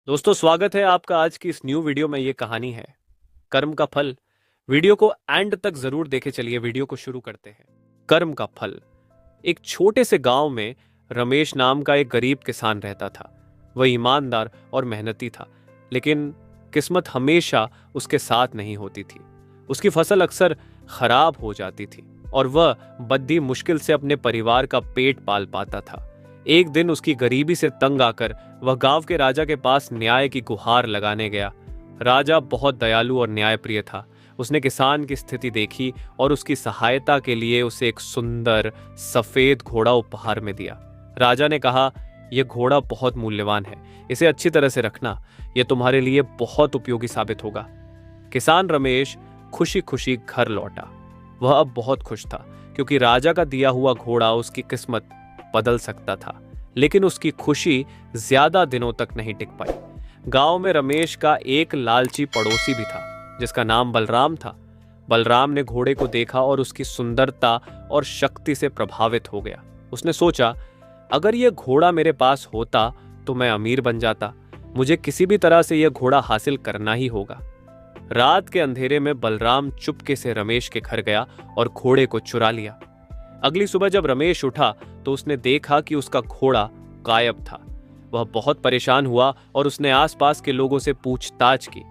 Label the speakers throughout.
Speaker 1: दोस्तों, स्वागत है आपका आज की इस न्यू वीडियो में। ये कहानी है कर्म का फल। वीडियो को एंड तक जरूर देखे। चलिए वीडियो को शुरू करते हैं। कर्म का फल। एक छोटे से गांव में रमेश नाम का एक गरीब किसान रहता था। वह ईमानदार और मेहनती था, लेकिन किस्मत हमेशा उसके साथ नहीं होती थी। उसकी फसल अक्सर खराब हो जाती थी और वह बद्दी मुश्किल से अपने परिवार का पेट पाल पाता था। एक दिन उसकी गरीबी से तंग आकर वह गांव के राजा के पास न्याय की गुहार लगाने गया। राजा बहुत दयालु और न्यायप्रिय था। उसने किसान की स्थिति देखी और उसकी सहायता के लिए उसे एक सुंदर सफेद घोड़ा उपहार में दिया। राजा ने कहा, यह घोड़ा बहुत मूल्यवान है, इसे अच्छी तरह से रखना, यह तुम्हारे लिए बहुत उपयोगी साबित होगा। किसान रमेश खुशी खुशी घर लौटा। वह अब बहुत खुश था, क्योंकि राजा का दिया हुआ घोड़ा उसकी किस्मत बदल सकता था। लेकिन उसकी खुशी ज्यादा दिनों तक नहीं टिक पाई। गांव में रमेश का एक लालची पड़ोसी भी था, जिसका नाम बलराम था। बलराम ने घोड़े को देखा और उसकी सुंदरता और शक्ति से प्रभावित हो गया। उसने सोचा, अगर यह घोड़ा मेरे पास होता तो मैं अमीर बन जाता। मुझे किसी भी तरह से यह घोड़ा हासिल करना ही होगा। रात के अंधेरे में बलराम चुपके से रमेश के घर गया और घोड़े को चुरा लिया। अगली सुबह जब रमेश उठा तो उसने देखा कि उसका घोड़ा गायब था। वह बहुत परेशान हुआ और उसने आसपास के लोगों से पूछताछ की,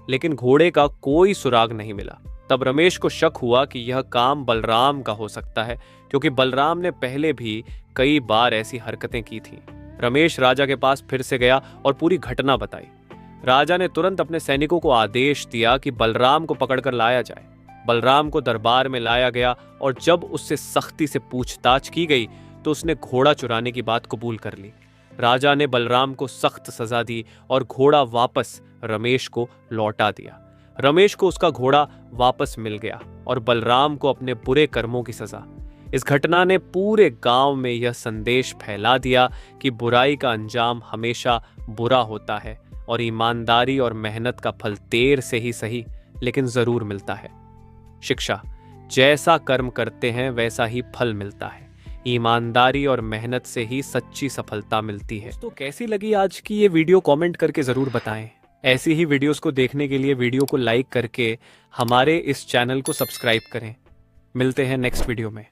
Speaker 1: लेकिन घोड़े का कोई सुराग नहीं मिला। तब रमेश को शक हुआ कि यह काम बलराम का हो सकता है, क्योंकि बलराम ने पहले भी कई बार ऐसी हरकतें की थीं। रमेश राजा के पास फिर से गया और पूरी घटना बताई। राजा ने तुरंत अपने सैनिकों को आदेश दिया कि बलराम को पकड़कर लाया जाए। बलराम को दरबार में लाया गया और जब उससे सख्ती से पूछताछ की गई तो उसने घोड़ा चुराने की बात कबूल कर ली। राजा ने बलराम को सख्त सजा दी और घोड़ा वापस रमेश को लौटा दिया। रमेश को उसका घोड़ा वापस मिल गया और बलराम को अपने बुरे कर्मों की सजा। इस घटना ने पूरे गांव में यह संदेश फैला दिया कि बुराई का अंजाम हमेशा बुरा होता है और ईमानदारी और मेहनत का फल देर से ही सही, लेकिन जरूर मिलता है। शिक्षा। जैसा कर्म करते हैं वैसा ही फल मिलता है। ईमानदारी और मेहनत से ही सच्ची सफलता मिलती है। तो कैसी लगी आज की ये वीडियो, कमेंट करके जरूर बताएं। ऐसी ही वीडियोस को देखने के लिए वीडियो को लाइक करके हमारे इस चैनल को सब्सक्राइब करें। मिलते हैं नेक्स्ट वीडियो में।